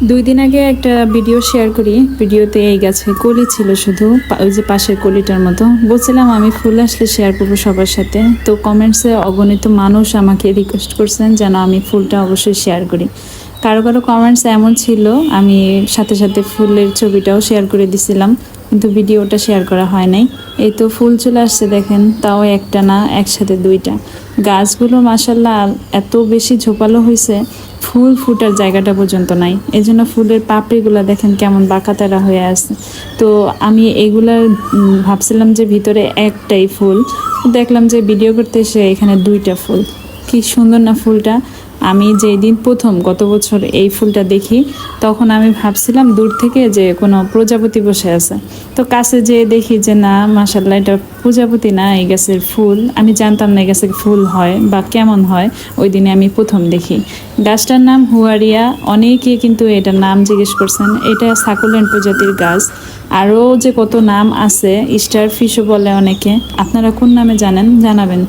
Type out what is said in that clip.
2 দিন আগে একটা ভিডিও শেয়ার করি, ভিডিওতে এই গাছে কলি ছিল শুধু, ওই যে পাশের কলিটার মতো। বলছিলাম আমি ফুল আসলে শেয়ার করবো সবার সাথে, তো কমেন্টসে অগণিত মানুষ আমাকে রিকোয়েস্ট করছেন যেন আমি ফুলটা অবশ্যই শেয়ার করি। কারো কারো কমেন্টস এমন ছিল আমি সাথে সাথে ফুলের ছবিটাও শেয়ার করে দিছিলাম, কিন্তু ভিডিওটা শেয়ার করা হয় নাই। এই তো ফুল চলে আসছে দেখেন, তাও একটা না, একসাথে দুইটা। গাছগুলো মাসাল্লাহ এত বেশি ঝোপালো হয়েছে, ফুল ফুটার জায়গাটা পর্যন্ত নাই। এই জন্য ফুলের পাপড়িগুলো দেখেন কেমন বাঁকাতারা হয়ে আছে। তো আমি এগুলার ভাবছিলাম যে ভিতরে একটাই ফুল, দেখলাম যে ভিডিও করতে এসে এখানে দুইটা ফুল। কি সুন্দর না ফুলটা! আমি যেই দিন প্রথম গত বছর এই ফুলটা দেখি, তখন আমি ভাবছিলাম দূর থেকে যে কোনো প্রজাপতি বসে আছে। তো কাছে যেয়ে দেখি যে না, মাশাআল্লাহ, এটা প্রজাপতি না, এই গাছের ফুল। আমি জানতাম না এই গাছের ফুল হয় বা কেমন হয়, ওই দিনে আমি প্রথম দেখি। গাছটার নাম হুয়ারিয়া। অনেকে কিন্তু এটার নাম জিজ্ঞেস করছেন। এটা সাকুলেন্ট প্রজাতির গাছ। আরও যে কত নাম আছে, স্টার ফিশও বলে অনেকে। আপনারা কোন নামে জানেন জানাবেন।